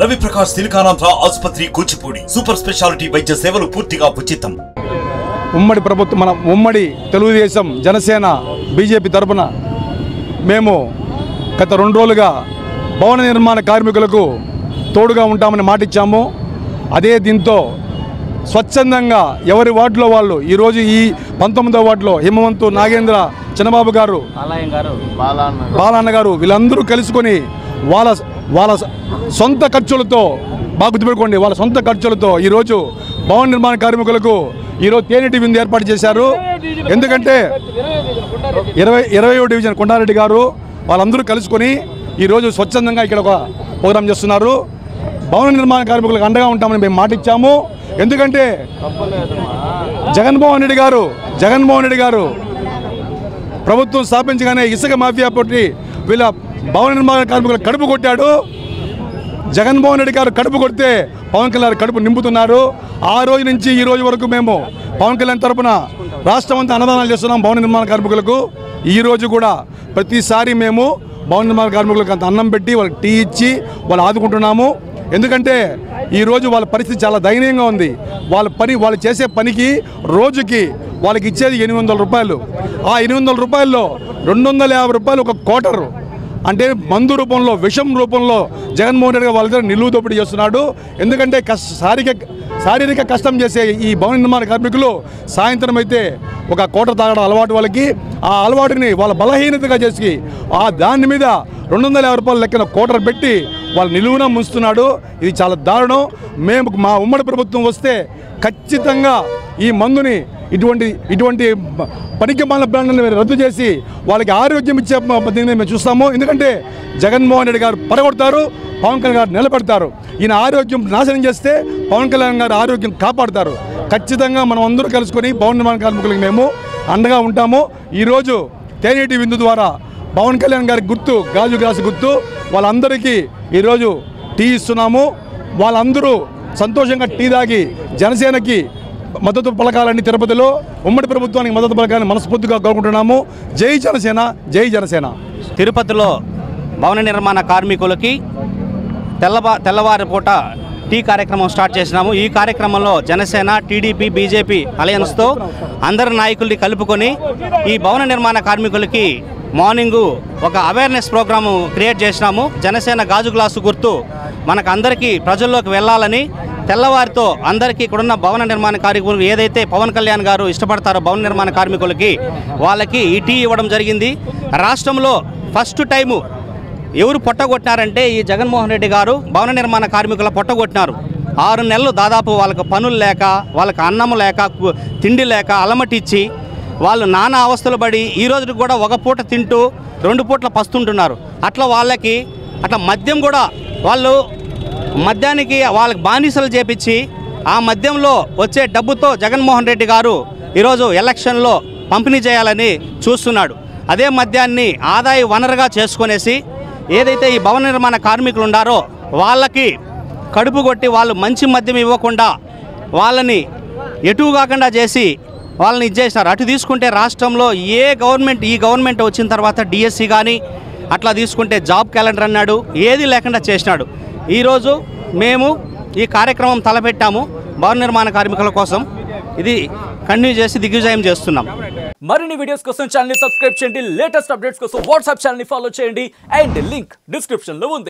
రవి ప్రకాష్ సిలికానాంధ్ర ఆసుపత్రి Kuchipudi super speciality వైద్య సేవలు పూర్తిగా ఉచితం. ఉమ్మడి ప్రభుత్వం మన ఉమ్మడి తెలుగుదేశం జనసేన బీజేపీ తరపున మేము గత 2 రోజులుగా భవన నిర్మాణ కార్మికులకు తోడుగా ఉంటామని మాటిచ్చాము. అదే దీంతో స్వచ్ఛందంగా ఎవరి వార్డులో వాళ్ళు ఈరోజు ఈ 19వ వార్డులో హిమవంతు, నాగేంద్ర, చంద్రబాబు గారు, బాలన్న గారు వీళ్ళందరూ కలుసుకొని వాళ్ళ సొంత ఖర్చులతో, బాగా గుర్తుపెట్టుకోండి, వాళ్ళ సొంత ఖర్చులతో ఈరోజు భవన నిర్మాణ కార్మికులకు ఈరోజు తేనెటి విందు ఏర్పాటు చేశారు. ఎందుకంటే 20వ డివిజన్ కొండారెడ్డి గారు వాళ్ళందరూ కలుసుకొని ఈరోజు స్వచ్ఛందంగా ఇక్కడ ఒక ప్రోగ్రాం చేస్తున్నారు. భవన నిర్మాణ కార్మికులకు అండగా ఉంటామని మేము మాటిచ్చాము. ఎందుకంటే జగన్మోహన్ రెడ్డి గారు ప్రభుత్వం స్థాపించగానే ఇసుక మాఫియా పట్టి వీళ్ళ భవన నిర్మాణ కార్మికులకు కడుపు కొట్టాడు. జగన్మోహన్ రెడ్డి గారు కడుపు కొడితే పవన్ కళ్యాణ్ కడుపు నింపుతున్నారు. ఆ రోజు నుంచి ఈ రోజు వరకు మేము పవన్ కళ్యాణ్ తరపున రాష్ట్రం అంతా అన్నదానాలు చేస్తున్నాం భవన నిర్మాణ కార్మికులకు. ఈరోజు కూడా ప్రతిసారి మేము భవన నిర్మాణ కార్మికులకు అంత అన్నం పెట్టి వాళ్ళకి టీ ఇచ్చి వాళ్ళు ఆదుకుంటున్నాము. ఎందుకంటే ఈరోజు వాళ్ళ పరిస్థితి చాలా దయనీయంగా ఉంది. వాళ్ళు చేసే పనికి రోజుకి వాళ్ళకి ఇచ్చేది 800 రూపాయలు. ఆ 800 రూపాయల్లో 250 రూపాయలు ఒక క్వార్టర్, అంటే మందు రూపంలో, విషం రూపంలో జగన్మోహన్ రెడ్డి గారు వాళ్ళ దగ్గర నిలువు దోపిడీ చేస్తున్నాడు. ఎందుకంటే శారీరక కష్టం చేసే ఈ భవన నిర్మాణ కార్మికులు సాయంత్రం అయితే ఒక కోట తాగడం అలవాటు వాళ్ళకి. ఆ అలవాటుని వాళ్ళ బలహీనతగా చేసి దాని మీద 250 రూపాయల లెక్కన కోటర్ పెట్టి వాళ్ళు నిలువున ముంచుతున్నాడు. ఇది చాలా దారుణం. మేము మా ఉమ్మడి ప్రభుత్వం వస్తే ఖచ్చితంగా ఈ మందుని ఇటువంటి పనికి మాలిన బ్రాండ్లను రద్దు చేసి వాళ్ళకి ఆరోగ్యం ఇచ్చే పద్ధతిని మేము చూస్తాము. ఎందుకంటే జగన్మోహన్ రెడ్డి గారు పడగొడతారు, పవన్ కళ్యాణ్ గారు నిలబెడతారు. ఈయన ఆరోగ్యం నాశనం చేస్తే పవన్ కళ్యాణ్ గారు ఆరోగ్యం కాపాడతారు. ఖచ్చితంగా మనం అందరూ కలుసుకొని భవన నిర్మాణ కార్మికులకు మేము అండగా ఉంటాము. ఈరోజు తేనెటి విందు ద్వారా పవన్ కళ్యాణ్ గారి గుర్తు, గాజు గ్లాసు గుర్తు, వాళ్ళందరికీ ఈరోజు టీ ఇస్తున్నాము. వాళ్ళందరూ సంతోషంగా టీ తాగి జనసేనకి మద్దతు పలకాలని, తిరుపతిలో ఉమ్మడి ప్రభుత్వానికి మద్దతు పలకాలని మనస్ఫూర్తిగా కోరుకుంటున్నాము. జై జనసేన, జై జనసేన. తిరుపతిలో భవన నిర్మాణ కార్మికులకి తెల్లవారి పూట టీ కార్యక్రమం స్టార్ట్ చేసినాము. ఈ కార్యక్రమంలో జనసేన, టీడీపీ, బీజేపీ అలయన్స్తో అందరి నాయకుల్ని కలుపుకొని ఈ భవన నిర్మాణ కార్మికులకి మార్నింగు ఒక అవేర్నెస్ ప్రోగ్రాము క్రియేట్ చేసినాము. జనసేన గాజు గ్లాసు గుర్తు మనకు అందరికీ ప్రజల్లోకి వెళ్ళాలని, తెల్లవారితో అందరికీ ఇక్కడున్న భవన నిర్మాణ కార్మికులు ఏదైతే పవన్ కళ్యాణ్ గారు ఇష్టపడతారో భవన నిర్మాణ కార్మికులకి వాళ్ళకి ఈ టీ ఇవ్వడం జరిగింది. రాష్ట్రంలో ఫస్ట్ టైము ఎవరు పొట్టగొట్టినారంటే ఈ జగన్మోహన్ రెడ్డి గారు భవన నిర్మాణ కార్మికుల పొట్టగొట్టినారు. 6 నెలలు దాదాపు వాళ్ళకి పనులు లేక, వాళ్ళకి అన్నం లేక, తిండి లేక అలమటిచ్చి వాళ్ళు నానా అవస్థలు పడి ఈ రోజుకి కూడా ఒక పూట తింటూ 2 పూట్ల పస్తుంటున్నారు. అట్లా వాళ్ళకి మద్యం కూడా వాళ్ళు మద్యానికి వాళ్ళకి బానిసలు చేపించి ఆ మద్యంలో వచ్చే డబ్బుతో జగన్మోహన్ రెడ్డి గారు ఈరోజు ఎలక్షన్లో పంపిణీ చేయాలని చూస్తున్నాడు. అదే మద్యాన్ని ఆదాయ వనరుగా చేసుకునేసి ఏదైతే ఈ భవన నిర్మాణ కార్మికులు ఉన్నారో వాళ్ళకి కడుపు కొట్టి వాళ్ళు మంచి మద్యం ఇవ్వకుండా వాళ్ళని ఎటు కాకుండా చేసి వాళ్ళని ఇచ్చేసినారు. అటు తీసుకుంటే రాష్ట్రంలో ఈ గవర్నమెంట్ వచ్చిన తర్వాత డిఎస్సి కానీ అట్లా తీసుకుంటే జాబ్ క్యాలెండర్ అన్నాడు, ఏది లేకుండా చేసినాడు. ఈరోజు మేము ఈ కార్యక్రమం తలపెట్టాము భవన నిర్మాణ కార్మికుల కోసం. ఇది కంటిన్యూ చేసి దిగ్విజయం చేస్తున్నాం. మరిన్ని వీడియోస్ కోసం ఛానల్ ని సబ్స్క్రైబ్ చేయండి. లేటెస్ట్ అప్డేట్స్ కోసం వాట్సాప్ ఛానల్ ని ఫాలో చేయండి. అండ్ లింక్ డిస్క్రిప్షన్ లో ఉంది.